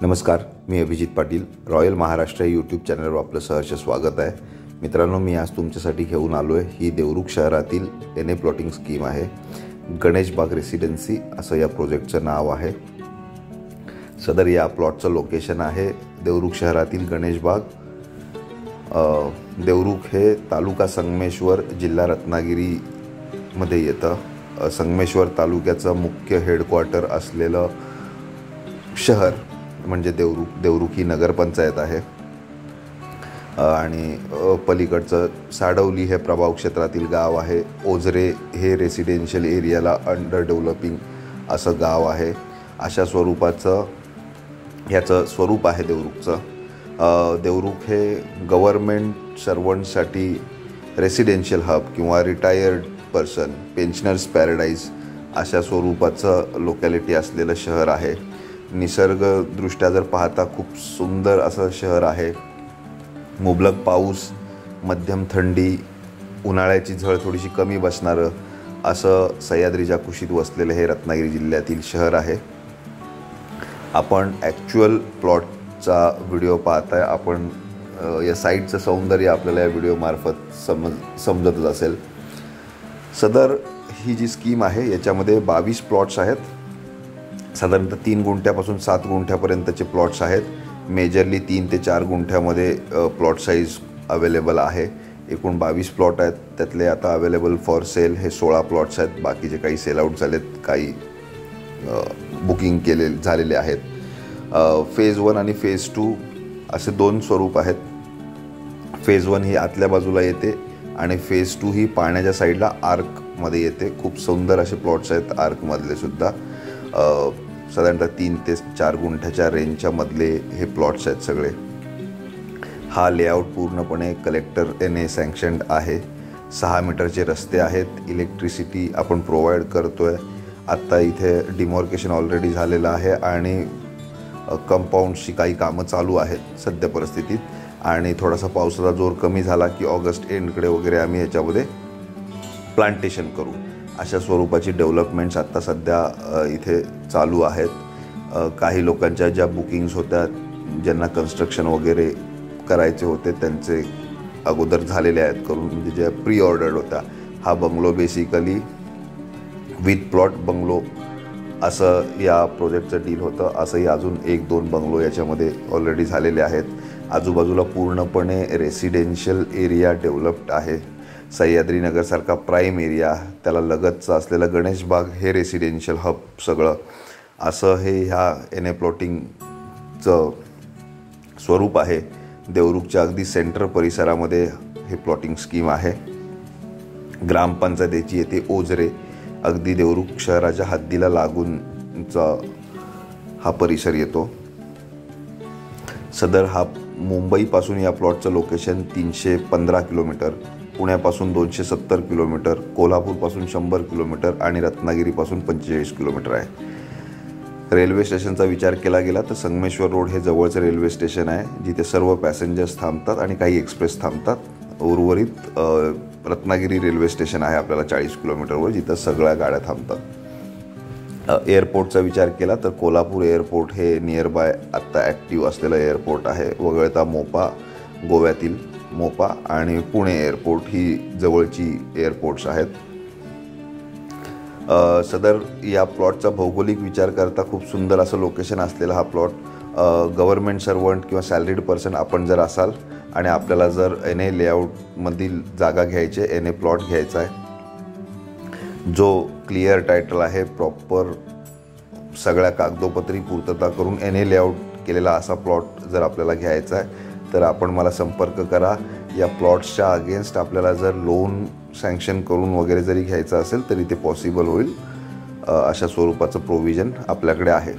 नमस्कार, मी Abhijit Patil. Royal Maharashtra YouTube चॅनलवर आपलं सहर्ष स्वागत आहे. मित्रांनो, मी आज तुमच्यासाठी घेऊन आलो आहे ही देवरुख शहरातील एन ए प्लॉटिंग स्कीम आहे. गणेश बाग रेसिडेन्सी असं या प्रोजेक्टचं नाव आहे. सदर या प्लॉटचं लोकेशन आहे देवरुख शहरातील गणेश बाग. देवरुख हे तालुका संगमेश्वर, जिल्हा रत्नागिरीमध्ये येतं. संगमेश्वर तालुक्याचं मुख्य हेडक्वार्टर असलेलं शहर म्हणजे देवरुख ही नगरपंचायत आहे. आणि पलीकडचं साडवली हे प्रभाव क्षेत्रातील गाव आहे. ओझरे हे रेसिडेन्शियल एरियाला अंडर डेव्हलपिंग असं गाव आहे. अशा स्वरूपाचं ह्याचं स्वरूप आहे देवरुखचं. देवरुख हे गव्हर्मेंट सर्वंटसाठी रेसिडेन्शियल हब किंवा रिटायर्ड पर्सन, पेन्शनर्स पॅराडाईज अशा स्वरूपाचं लोकॅलिटी असलेलं शहर आहे. निसर्गदृष्ट्या जर पाहता खूप सुंदर असं शहर आहे. मुबलक पाऊस, मध्यम थंडी, उन्हाळ्याची झळ थोडीशी कमी बसणारं असं सह्याद्रीच्या कुशीत वसलेलं हे रत्नागिरी जिल्ह्यातील शहर आहे. आपण ॲक्च्युअल प्लॉटचा व्हिडिओ पाहताय. आपण या साईटचं सौंदर्य आपल्याला या व्हिडिओमार्फत समजतच असेल. सदर ही जी स्कीम आहे याच्यामध्ये 22 प्लॉट्स आहेत. साधारणतः 3 गुंठ्यापासून 7 गुंठ्यापर्यंतचे प्लॉट्स आहेत. मेजरली 3 ते 4 गुंठ्यामध्ये प्लॉट साईज अवेलेबल आहे. एकूण 22 प्लॉट आहेत. त्यातले आता अवेलेबल फॉर सेल हे 16 प्लॉट्स आहेत. बाकीचे काही सेल आउट झालेत, काही बुकिंग झालेले आहेत. फेज 1 आणि फेज 2 असे 2 स्वरूप आहेत. फेज 1 ही आतल्या बाजूला येते आणि फेज 2 ही पाण्याच्या साईडला आर्कमध्ये येते. खूप सुंदर असे प्लॉट्स आहेत आर्कमधले सुद्धा. साधारणतः 3 ते 4 गुंठ्याच्या रेंजच्या मधले हे प्लॉट्स आहेत सगळे. हा लेआउट पूर्णपणे कलेक्टर NA सँक्शन्ड आहे. 6 मीटरचे रस्ते आहेत. इलेक्ट्रिसिटी आपण प्रोव्हाइड करतो आहे. आत्ता इथे डिमॉर्केशन ऑलरेडी झालेलं आहे आणि कंपाऊंडची काही कामं चालू आहेत सध्या परिस्थितीत. आणि थोडासा पावसाचा जोर कमी झाला की ऑगस्ट एंडकडे वगैरे आम्ही याच्यामध्ये प्लांटेशन करू. अशा स्वरूपाची डेव्हलपमेंट्स आत्ता सध्या इथे चालू आहेत. काही लोकांच्या ज्या बुकिंग्स होत्या, ज्यांना कन्स्ट्रक्शन वगैरे करायचे होते, त्यांचे अगोदर झालेले आहेत करून, म्हणजे ज्या प्री ऑर्डर्ड होत्या. हा bungalow basically with plot bungalow असं या प्रोजेक्टचं डील होतं. असंही अजून 1-2 बंगलो याच्यामध्ये ऑलरेडी झालेले आहेत. आजूबाजूला पूर्णपणे रेसिडेन्शियल एरिया डेव्हलप्ड आहे. सह्याद्रीनगरसारखा प्राईम एरिया, त्याला लगतचं असलेलं गणेश बाग हे रेसिडेन्शियल हब सगळं असं हे ह्या NA प्लॉटिंगचं स्वरूप आहे. देवरुखच्या अगदी सेंटर परिसरामध्ये हे प्लॉटिंग स्कीम आहे. ग्रामपंचायतीची येथे ओझरे, अगदी देवरुख शहराच्या हद्दीला लागूनचा हा परिसर येतो. सदर हा मुंबईपासून या प्लॉटचं लोकेशन 315 किलोमीटर, पुण्यापासून 270 किलोमीटर, कोल्हापूरपासून 100 किलोमीटर आणि रत्नागिरीपासून 45 किलोमीटर आहे. रेल्वे स्टेशनचा विचार केला गेला तर संगमेश्वर रोड हे जवळचं रेल्वे स्टेशन आहे, जिथे सर्व पॅसेंजर्स थांबतात आणि काही एक्सप्रेस थांबतात. उर्वरित रत्नागिरी रेल्वे स्टेशन आहे आपल्याला 40 किलोमीटरवर, जिथं सगळ्या गाड्या थांबतात. एअरपोर्टचा विचार केला तर कोल्हापूर एअरपोर्ट हे नियर बाय आत्ता ॲक्टिव्ह असलेलं एअरपोर्ट आहे. वगळता मोपा, गोव्यातील मोपा आणि पुणे एअरपोर्ट ही जवळची एअरपोर्ट्स आहेत. सदर या प्लॉटचा भौगोलिक विचार करता खूप सुंदर असं लोकेशन असलेला हा प्लॉट. गव्हर्मेंट सर्वंट किंवा सॅलरीड पर्सन आपण जर असाल आणि आपल्याला जर NA लेआउटमधील जागा घ्यायची आहे, NA प्लॉट घ्यायचा आहे, जो क्लिअर टायटल आहे, प्रॉपर सगळ्या कागदोपत्री पूर्तता करून NA लेआउट केलेला असा प्लॉट जर आपल्याला घ्यायचा आहे तर आपण मला संपर्क करा. या प्लॉट्सच्या अगेन्स्ट आपल्याला जर लोन सँक्शन करून वगैरे जरी घ्यायचं असेल तरी ते पॉसिबल होईल. अशा स्वरूपाचं प्रोव्हिजन आपल्याकडे आहे.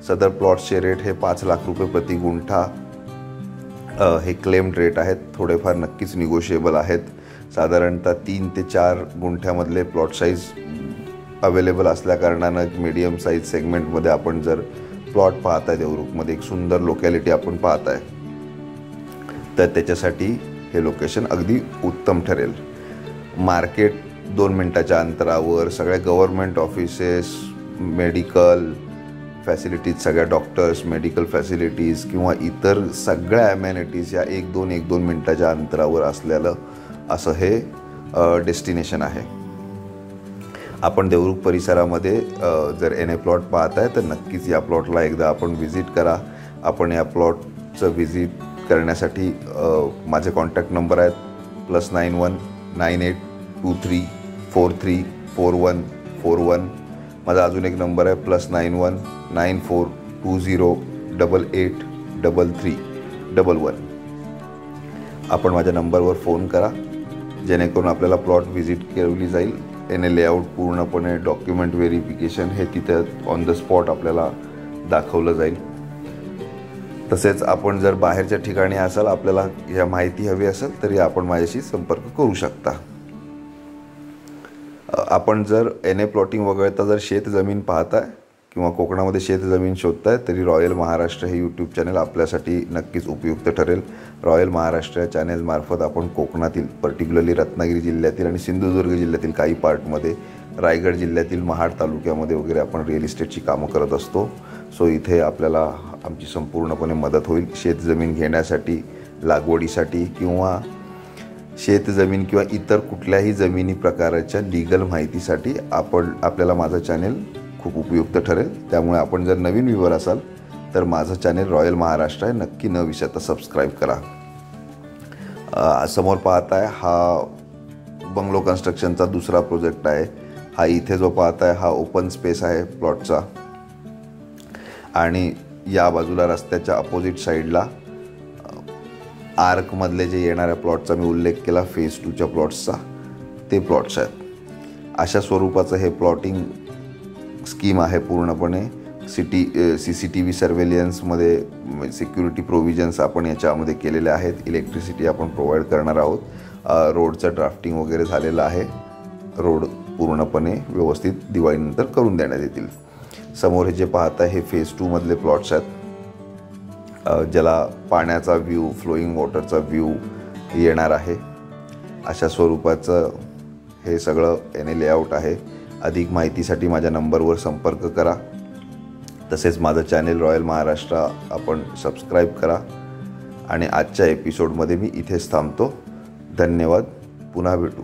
सदर प्लॉट्सचे रेट हे 5 लाख रुपये प्रति गुंठा हे क्लेम्ड रेट आहेत. थोडेफार नक्कीच निगोशिएबल आहेत. साधारणतः 3 ते 4 गुंठ्यामधले प्लॉट साईज अवेलेबल असल्याकारणानं मीडियम साईज सेगमेंटमध्ये आपण जर प्लॉट पाहताय, देवरुखमध्ये एक सुंदर लोकॅलिटी आपण पाहताय, तर त्याच्यासाठी हे लोकेशन अगदी उत्तम ठरेल. मार्केट 2 मिनिटाच्या अंतरावर, सगळ्या गव्हर्मेंट ऑफिसेस, मेडिकल, फॅसिलिटीज, सगळ्या डॉक्टर्स, मेडिकल फॅसिलिटीज किंवा इतर सगळ्या ॲमेनिटीज या 1-2 मिनटाच्या अंतरावर असलेलं असं हे डेस्टिनेशन आहे. आपण देवरुख परिसरामध्ये जर NA प्लॉट पाहत आहे तर नक्कीच या प्लॉटला एकदा आपण व्हिजिट करा. आपण या प्लॉटचं व्हिजिट करण्यासाठी माझे कॉन्टॅक्ट नंबर आहेत +91 9823 434141. माझा अजून एक नंबर आहे +91 9420 883311. आपण माझ्या नंबरवर फोन करा जेणेकरून आपल्याला प्लॉट व्हिजिट केली जाईल. NA लेआउट पूर्णपणे डॉक्युमेंट व्हेरिफिकेशन हे तिथं ऑन द स्पॉट आपल्याला दाखवलं जाईल. तसेच आपण जर बाहेरच्या ठिकाणी असाल, आपल्याला या माहिती हवी असेल तरी आपण माझ्याशी संपर्क करू शकता. आपण जर NA प्लॉटिंग वगळता जर शेतजमीन पाहताय किंवा कोकणामध्ये शेतजमीन शोधताय तरी रॉयल महाराष्ट्र हे यूट्यूब चॅनल आपल्यासाठी नक्कीच उपयुक्त ठरेल. रॉयल महाराष्ट्र या चॅनेलमार्फत आपण कोकणातील पर्टिक्युलरली रत्नागिरी जिल्ह्यातील आणि सिंधुदुर्ग जिल्ह्यातील काही पार्टमध्ये, रायगड जिल्ह्यातील महाड तालुक्यामध्ये वगैरे आपण रिअल इस्टेटची कामं करत असतो. सो इथे आपल्याला आमची संपूर्णपणे मदत होईल. शेतजमीन घेण्यासाठी, लागवडीसाठी किंवा शेतजमीन किंवा इतर कुठल्याही जमिनी प्रकारच्या लीगल माहितीसाठी आपल्याला माझं चॅनेल खूप उपयुक्त ठरेल. त्यामुळे आपण जर नवीन व्ह्यूवर असाल तर माझं चॅनेल रॉयल महाराष्ट्र आहे, नक्की न विसरता सबस्क्राईब करा. समोर पाहताय हा बंगलो कन्स्ट्रक्शनचा दुसरा प्रोजेक्ट आहे. हा इथे जो पाहताय हा ओपन स्पेस आहे प्लॉटचा आणि या बाजूला रस्त्याच्या अपोजिट साईडला आर्कमधले जे येणाऱ्या प्लॉटचा मी उल्लेख केला फेज 2च्या प्लॉट्सचा, ते प्लॉट्स आहेत. अशा स्वरूपाचं हे प्लॉटिंग स्कीम आहे. पूर्णपणे CCTV सर्वेलियन्समध्ये सिक्युरिटी प्रोव्हिजन्स आपण याच्यामध्ये केलेले आहेत. इलेक्ट्रिसिटी आपण प्रोव्हाइड करणार आहोत. रोडचं ड्राफ्टिंग वगैरे झालेलं आहे. रोड पूर्णपणे व्यवस्थित दिवाळीनंतर करून देण्यात येतील. समोर हे जे पाहता हे फेज 2मधले प्लॉट्स आहेत, ज्याला पाण्याचा व्ह्यू, फ्लोईंग वॉटरचा व्ह्यू येणार आहे. अशा स्वरूपाचं हे सगळं NA लेआउट आहे. अधिक माहितीसाठी माझ्या नंबरवर संपर्क करा. तसेच माझं चॅनेल रॉयल महाराष्ट्र आपण सबस्क्राईब करा. आणि आजच्या एपिसोडमध्ये मी इथेच थांबतो. धन्यवाद. पुन्हा भेटू.